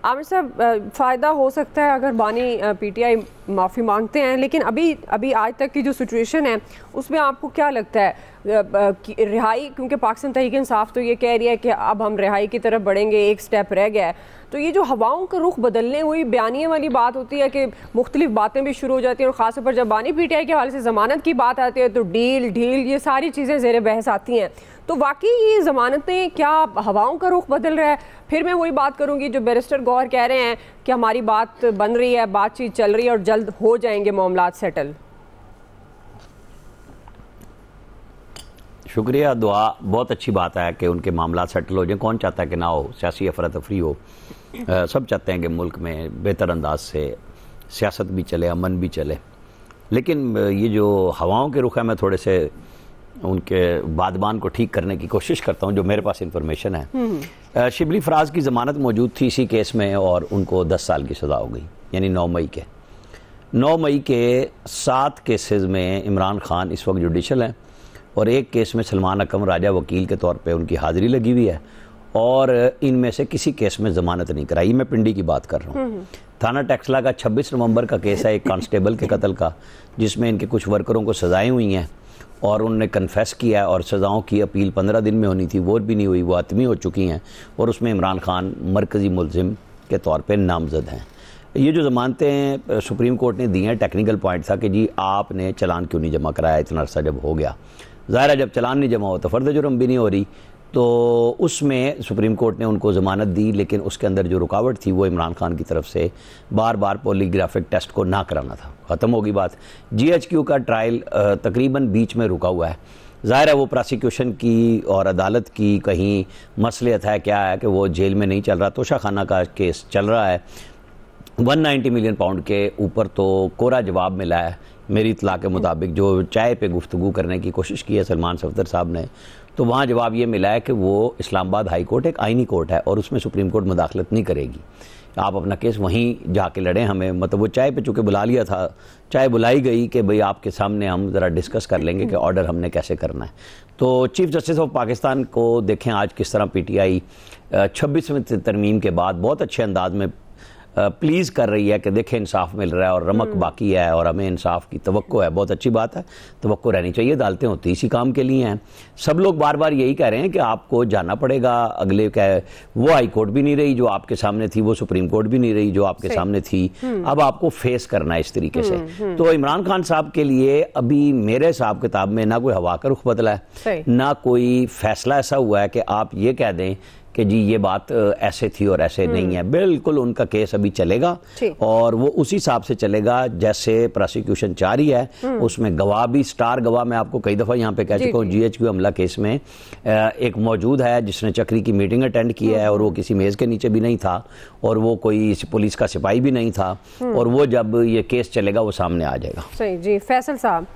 आमिर साहब, फ़ायदा हो सकता है अगर बानी पीटीआई माफ़ी मांगते हैं, लेकिन अभी आज तक की जो सिचुएशन है उसमें आपको क्या लगता है रिहाई, क्योंकि पाकिस्तान तहरीक इंसाफ तो ये कह रही है कि अब हम रिहाई की तरफ बढ़ेंगे, एक स्टेप रह गया है, तो ये जो हवाओं का रुख बदलने हुई बयानिए वाली बात होती है कि मुख्तलिफ बातें भी शुरू हो जाती हैं, और ख़ासतौर पर जब बानी पीटीआई के हवाले से ज़मानत की बात आती है तो डील ढील ये सारी चीज़ें ज़ेर बहस आती हैं। तो वाकई ये ज़मानतें क्या हवाओं का रुख बदल रहा है? फिर मैं वही बात करूंगी जो बैरिस्टर गौहर कह रहे हैं कि हमारी बात बन रही है, बातचीत चल रही है और जल्द हो जाएंगे मामलात सेटल। शुक्रिया, दुआ बहुत अच्छी बात है कि उनके मामला सेटल हो जाए। कौन चाहता है कि ना हो, सियासी अफरा तफरी हो। सब चाहते हैं कि मुल्क में बेहतर अंदाज से सियासत भी चले, अमन भी चले। लेकिन ये जो हवाओं के रुख है, मैं थोड़े से उनके बादबान को ठीक करने की कोशिश करता हूँ जो मेरे पास इंफॉर्मेशन है। शिबली फराज की ज़मानत मौजूद थी इसी केस में और उनको 10 साल की सज़ा हो गई, यानी 9 मई के 7 केसेस में इमरान खान इस वक्त जुडिशल हैं और एक केस में सलमान अकरम राजा वकील के तौर पे उनकी हाज़िरी लगी हुई है और इनमें से किसी केस में ज़मानत नहीं कराई। मैं पिंडी की बात कर रहा हूँ। थाना टैक्सला का 26 नवंबर का केस है एक कांस्टेबल के कत्ल का, जिसमें इनके कुछ वर्करों को सज़ाएँ हुई हैं और उन्होंने कन्फेस किया है और सज़ाओं की अपील 15 दिन में होनी थी, वो भी नहीं हुई, वो आतमी हो चुकी हैं और उसमें इमरान खान मरकज़ी मुलजिम के तौर पे नामज़द हैं। ये जो ज़मानतें सुप्रीम कोर्ट ने दी हैं, टेक्निकल पॉइंट था कि जी आपने चालान क्यों नहीं जमा कराया, इतना अरसा जब हो गया। ज़ाहिर है जब चालान नहीं जमा हो तो फ़र्द जुर्म भी नहीं हो रही, तो उसमें सुप्रीम कोर्ट ने उनको ज़मानत दी, लेकिन उसके अंदर जो रुकावट थी वो इमरान खान की तरफ से बार बार पॉलीग्राफिक टेस्ट को ना कराना था। ख़त्म होगी बात। GHQ का ट्रायल तकरीबन बीच में रुका हुआ है। ज़ाहिर है वो प्रोसिक्यूशन की और अदालत की कहीं मसलियत है, क्या है कि वो जेल में नहीं चल रहा, तोशा खाना का केस चल रहा है। 190 मिलियन पाउंड के ऊपर तो कोरा जवाब मिला है मेरी इतला के मुताबिक। जो चाय पे गुफ्तगू करने की कोशिश की है सलमान सफदर साहब ने, तो वहाँ जवाब ये मिला है कि वो इस्लामाबाद हाई कोर्ट एक आइनी कोर्ट है और उसमें सुप्रीम कोर्ट मुदाखलत नहीं करेगी, आप अपना केस वहीं जाके लड़ें। हमें मतलब वो चाय पे चूँकि बुला लिया था, चाय बुलाई गई कि भाई आपके सामने हम ज़रा डिस्कस कर लेंगे कि ऑर्डर हमने कैसे करना है। तो चीफ जस्टिस ऑफ पाकिस्तान को देखें आज किस तरह PTI 26वीं तरमीम के बाद बहुत अच्छे अंदाज में प्लीज़ कर रही है कि देखें इंसाफ मिल रहा है और रमक बाकी है और हमें इंसाफ की तवक्को है। बहुत अच्छी बात है, तवक्को रहनी चाहिए, अदालतें होती इसी काम के लिए हैं। सब लोग बार बार यही कह रहे हैं कि आपको जाना पड़ेगा अगले, क्या वो हाई कोर्ट भी नहीं रही जो आपके सामने थी, वो सुप्रीम कोर्ट भी नहीं रही जो आपके सामने थी, अब आपको फेस करना है इस तरीके से। तो इमरान खान साहब के लिए अभी मेरे हिसाब किताब में ना कोई हवा का रुख बदला है, ना कोई फैसला ऐसा हुआ है कि आप ये कह दें कि जी ये बात ऐसे थी और ऐसे नहीं है। बिल्कुल उनका केस अभी चलेगा और वो उसी हिसाब से चलेगा जैसे प्रोसिक्यूशन चाह रही है। उसमें गवाह भी, स्टार गवाह मैं आपको कई दफ़ा यहाँ पे कह चुका हूँ, GHQ हमला केस में एक मौजूद है जिसने चक्री की मीटिंग अटेंड की है और वो किसी मेज़ के नीचे भी नहीं था और वो कोई पुलिस का सिपाही भी नहीं था, और वो जब ये केस चलेगा वो सामने आ जाएगा। सही जी। फैसल साहब,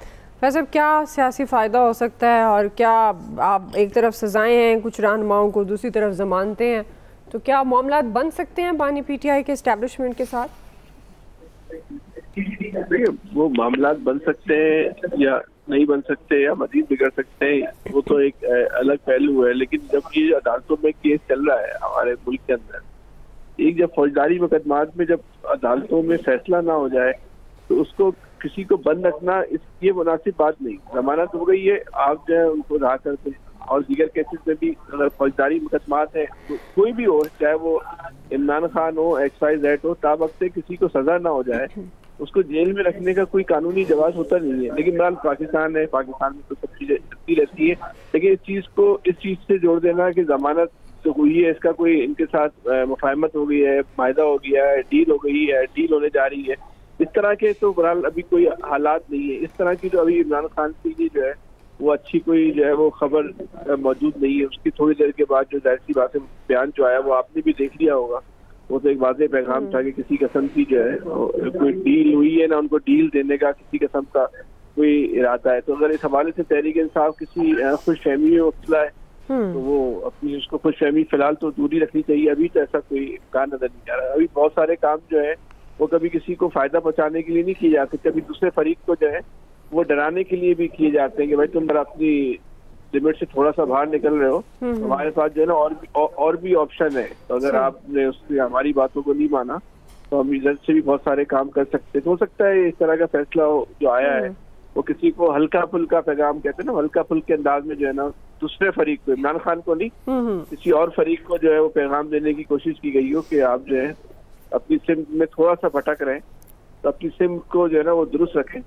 क्या सियासी फ़ायदा हो सकता है और क्या आप एक तरफ सज़ाएं हैं कुछ रहनुमाओं को, दूसरी तरफ ज़मानतें हैं, तो क्या मामलात बन सकते हैं बानी PTI के एस्टेब्लिशमेंट के साथ? देखिए वो मामलात बन सकते हैं या नहीं बन सकते या मजीद बिगड़ सकते हैं, वो तो एक अलग पहलू है। लेकिन जब ये अदालतों में केस चल रहा है हमारे मुल्क के अंदर, एक जब फौजदारी मुकदमात में जब अदालतों में फैसला ना हो जाए तो उसको किसी को बंद रखना ये मुनासिब बात नहीं। जमानत हो गई है, आप जो है उनको रहा करते हैं। और दीगर केसेस में भी अगर फौजदारी मुकदमात है तो कोई भी हो, चाहे वो इमरान खान हो, XYZ हो, ताबक से किसी को सजा ना हो जाए उसको जेल में रखने का कोई कानूनी जवाब होता नहीं है। लेकिन बहरहाल पाकिस्तान है, पाकिस्तान में तो सब चीजें चलती रहती है। लेकिन इस चीज से जोड़ देना कि जमानत जो हुई है इसका कोई इनके साथ मुफाहमत हो गई है, मायदा हो गया है, डील हो गई है, डील होने जा रही है, इस तरह के तो बहरहाल अभी कोई हालात नहीं है। इस तरह की जो अभी इमरान खान के लिए जो है वो अच्छी कोई जो है वो खबर मौजूद नहीं है। उसकी थोड़ी देर के बाद जो जाहिर सी बात है बयान जो आया वो आपने भी देख लिया होगा, वो तो एक वाज़ेह पैगाम था कि किसी किस्म की जो है कोई डील हुई है ना, उनको डील देने का किसी किस्म का कोई इरादा है। तो अगर इस हवाले से तहरीक इंसाफ किसी खुशफहमी में मुब्तला है तो वो अपनी उसको खुशफहमी फिलहाल तो दूरी रखनी चाहिए। अभी तो ऐसा कोई इम्कान नजर नहीं आ रहा है। अभी बहुत सारे काम जो है वो कभी किसी को फायदा पहुंचाने के लिए नहीं किए जाते, कभी दूसरे फरीक को जो है वो डराने के लिए भी किए जाते हैं कि भाई तुम अपनी लिमिट से थोड़ा सा बाहर निकल रहे हो तो हमारे पास जो है ना और भी ऑप्शन है। तो अगर आपने उससे हमारी बातों को नहीं माना तो हम इधर से भी बहुत सारे काम कर सकते हैं। तो हो सकता है इस तरह का फैसला जो आया है वो किसी को हल्का फुल्का पैगाम कहते हैं ना, हल्का फुल्के अंदाज में जो है ना दूसरे फरीक को, इमरान खान को नहीं किसी और फरीक को जो है वो पैगाम देने की कोशिश की गई हो कि आप जो है अपनी सिम में थोड़ा सा भटक रहे हैं तो अपनी सिम को जो है ना वो दुरुस्त रखें,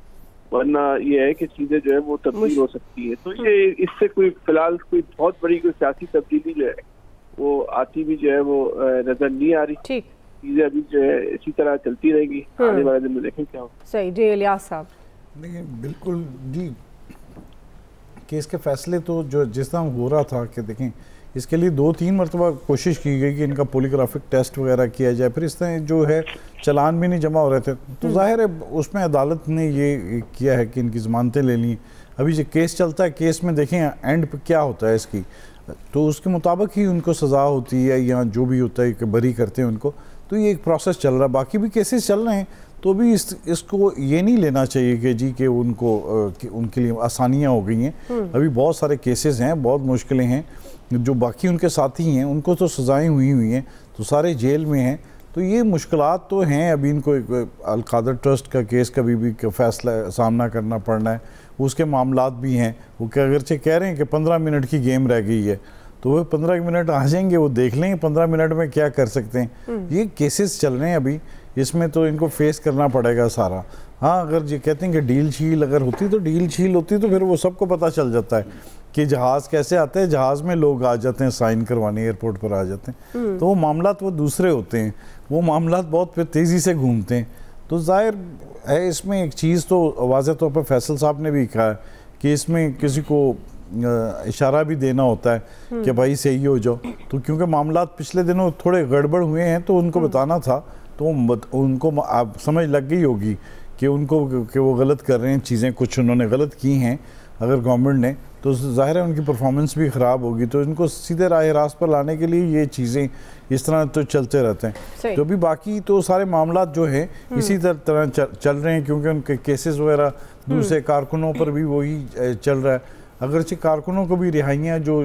वरना ये है कि चीजें जो है वो तब्दील हो सकती है। तो ये इससे कोई फिलहाल कोई बहुत बड़ी कोई सियासी तब्दीली जो है वो आती भी जो है वो नजर नहीं आ रही। चीजें अभी जो है इसी तरह चलती रहेगी, आने वाले दिन में देखें क्या हो। सही जी, इलियास साहब। देखिए बिल्कुल जी, केस के फैसले तो जो जिस तरह हो रहा था कि देखें इसके लिए 2-3 मरतबा कोशिश की गई कि इनका पॉलीग्राफिक टेस्ट वगैरह किया जाए, फिर इस तरह जो है चलान भी नहीं जमा हो रहे थे, तो जाहिर है उसमें अदालत ने ये किया है कि इनकी ज़मानतें ले ली। अभी जो केस चलता है, केस में देखें एंड पे क्या होता है इसकी, तो उसके मुताबिक ही उनको सज़ा होती है या जो भी होता है कि बरी करते हैं उनको। तो ये एक प्रोसेस चल रहा है, बाकी भी केसेस चल रहे हैं, तो भी इसको ये नहीं लेना चाहिए कि जी कि उनके लिए आसानियाँ हो गई हैं। अभी बहुत सारे केसेस हैं, बहुत मुश्किलें हैं, जो बाकी उनके साथी हैं उनको तो सज़ाएं हुई हैं, तो सारे जेल में हैं। तो ये मुश्किलात तो हैं। अभी इनको अल-कादर ट्रस्ट का केस का भी फैसला सामना करना पड़ना है, उसके मामलात भी हैं। वो अगरचे कह रहे हैं कि 15 मिनट की गेम रह गई है, तो वो 15 मिनट आ जाएंगे, वो देख लेंगे 15 मिनट में क्या कर सकते हैं। ये केसेस चल रहे हैं अभी, इसमें तो इनको फेस करना पड़ेगा सारा। हाँ, अगर ये कहते हैं कि डील शील अगर होती तो डील शील होती तो फिर वो सबको पता चल जाता है कि जहाज़ कैसे आते हैं, जहाज़ में लोग आ जाते हैं साइन करवाने, एयरपोर्ट पर आ जाते हैं, तो वो मामलात वो दूसरे होते हैं, वो मामलात बहुत फिर तेज़ी से घूमते हैं। तो जाहिर है इसमें एक चीज़ तो वाज़ह तौर पर फैसल साहब ने भी कहा कि इसमें किसी को इशारा भी देना होता है कि भाई सही हो जाओ। तो क्योंकि मामलात पिछले दिनों थोड़े गड़बड़ हुए हैं तो उनको बताना था, तो उनको आप समझ लग गई होगी कि उनको कि वो गलत कर रहे हैं, चीज़ें कुछ उन्होंने गलत की हैं अगर गवर्नमेंट ने, तो जाहिर है उनकी परफॉर्मेंस भी ख़राब होगी। तो इनको सीधे राह रास्त पर लाने के लिए ये चीज़ें इस तरह तो चलते रहते हैं। तो भी बाकी तो सारे मामलात जो है इसी तरह चल रहे हैं, क्योंकि उनके केसेस वगैरह दूसरे कारकुनों पर भी वही चल रहा है। अगरचे कारकुनों को भी रिहाइयाँ जो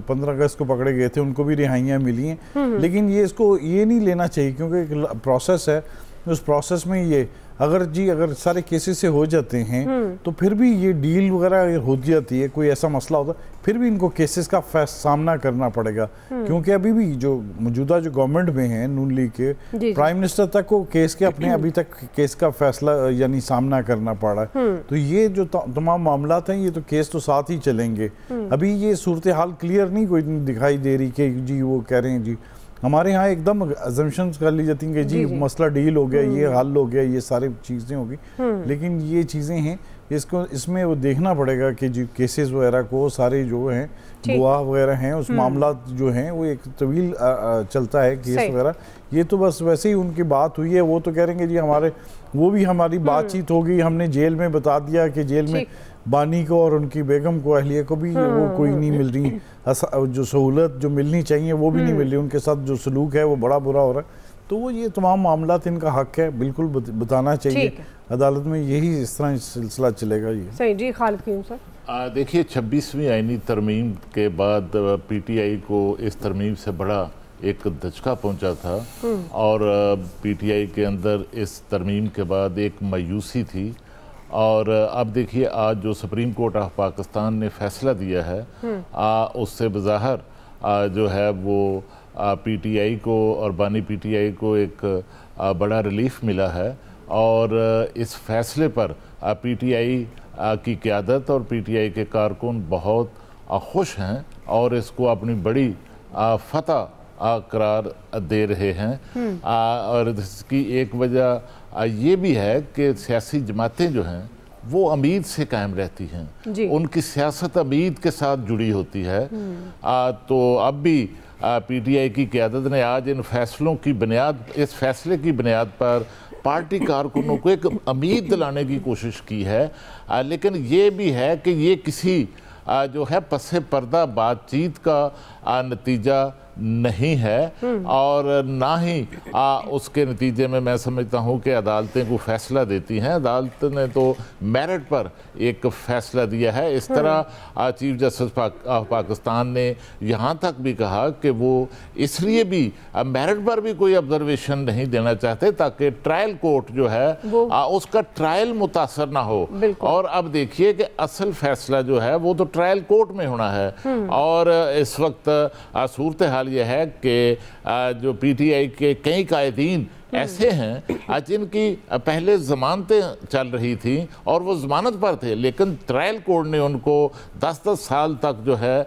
15 अगस्त को पकड़े गए थे उनको भी रिहाइयाँ मिली हैं, लेकिन इसको ये नहीं लेना चाहिए क्योंकि एक प्रोसेस है। उस प्रोसेस में ये अगर सारे केसेस से हो जाते हैं तो फिर भी ये डील वगैरह हो जाती है, कोई ऐसा मसला होता है, फिर भी इनको केसेस का सामना करना पड़ेगा। क्योंकि अभी भी जो मौजूदा जो गवर्नमेंट में है नून लीग के प्राइम मिनिस्टर तक को केस के अपने अभी तक केस का फैसला यानी सामना करना पड़ा है। तो ये जो तमाम मामलात हैं ये तो केस तो साथ ही चलेंगे। अभी ये सूरत हाल क्लियर नहीं कोई दिखाई दे रही कि जी वो कह रहे हैं जी हमारे यहाँ एकदम अजम्पशंस कर ली जाती हैं कि जी मसला डील हो गया, ये हल हो गया, ये सारी चीज़ें होगी, लेकिन ये चीज़ें हैं इसमें वो देखना पड़ेगा कि जी केसेस वगैरह को सारे जो हैं गवाह वगैरह हैं उस मामला जो हैं वो एक तवील चलता है केस वगैरह। ये तो बस वैसे ही उनकी बात हुई है, वो तो कह रहे हैं जी वो भी हमारी बातचीत होगी, हमने जेल में बता दिया कि जेल में बानी को और उनकी बेगम को अहलिया को भी वो कोई नहीं मिल रही, जो सहूलत जो मिलनी चाहिए वो भी नहीं मिल रही, उनके साथ जो सलूक है वो बड़ा बुरा हो रहा है। तो वो ये तमाम मामलात इनका हक है, बिल्कुल बताना चाहिए अदालत में, यही इस तरह सिलसिला चलेगा। ये सही जी। खालिद कीम सर, देखिए 26वीं आईनी तरमीम के बाद पीटीआई को इस तरमीम से बड़ा एक धचका पहुंचा था और पीटीआई के अंदर इस तरमीम के बाद एक मायूसी थी। और अब देखिए आज जो सुप्रीम कोर्ट ऑफ पाकिस्तान ने फैसला दिया है उससे बज़ाहिर जो है वो पीटीआई को और बानी पीटीआई को एक बड़ा रिलीफ मिला है। और इस फैसले पर पीटीआई की क़यादत और पीटीआई के कारकुन बहुत खुश हैं और इसको अपनी बड़ी फतह करार दे रहे हैं। और इसकी एक वजह ये भी है कि सियासी जमातें जो हैं वो उम्मीद से कायम रहती हैं, उनकी सियासत उम्मीद के साथ जुड़ी होती है। तो अब भी पीटीआई की क़यादत ने आज इन फैसलों की बुनियाद, इस फैसले की बुनियाद पर पार्टी कारकुनों को एक उम्मीद दिलाने की कोशिश की है। लेकिन ये भी है कि ये किसी जो है पसे पर्दा बातचीत का नतीजा नहीं है और ना ही उसके नतीजे में मैं समझता हूँ कि अदालतें को फैसला देती हैं। अदालत ने तो मेरिट पर एक फैसला दिया है। इस तरह चीफ जस्टिस ऑफ पाकिस्तान ने यहाँ तक भी कहा कि वो इसलिए भी मेरिट पर भी कोई ऑब्जर्वेशन नहीं देना चाहते ताकि ट्रायल कोर्ट जो है उसका ट्रायल मुतासर ना हो। और अब देखिए कि असल फैसला जो है वो तो ट्रायल कोर्ट में होना है। और इस वक्त सूरत हाल यह है कि जो पीटीआई के कई कायदीन ऐसे हैं जिनकी पहले जमानतें चल रही थी और वो जमानत पर थे, लेकिन ट्रायल कोर्ट ने उनको 10-10 साल तक जो है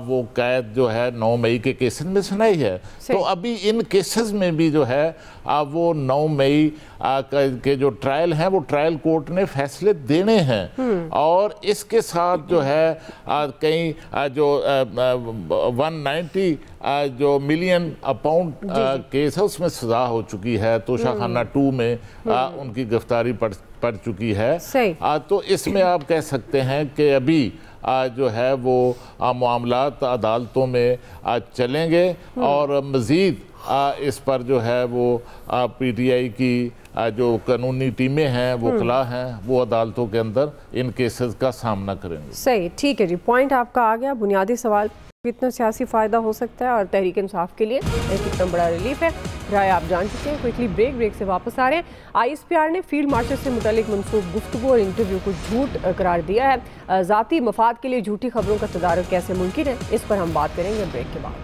वो कैद जो है 9 मई के केसेस में सुनाई है। तो अभी इन केसेस में भी जो है वो 9 मई के जो ट्रायल हैं वो ट्रायल कोर्ट ने फैसले देने हैं। और इसके साथ जो है कई जो 190 जो मिलियन पाउंड केस है उसमें सजा हो चुकी है। तो शाखाना 2 में उनकी गिरफ्तारी पड़ चुकी है। तो इसमें आप कह सकते हैं कि अभी जो है वो मामलात अदालतों में चलेंगे और मज़ीद इस पर जो है वो पीटीआई की जो कानूनी टीमें हैं वो वकला हैं वो अदालतों के अंदर इन केसेस का सामना करेंगे। सही, ठीक है जी, पॉइंट आपका आ गया। बुनियादी सवाल कितना सियासी फ़ायदा हो सकता है और तहरीक इंसाफ के लिए कितना बड़ा रिलीफ है, राय आप जान चुके हैं। क्विकली ब्रेक से वापस आ रहे हैं। ISPR ने फील्ड मार्शल से मुतालिक मनसूब गुफ्तगू और इंटरव्यू को झूठ करार दिया है। ज़ाती मफाद के लिए झूठी खबरों का तदारुक कैसे मुमकिन है, इस पर हम बात करेंगे ब्रेक के बाद।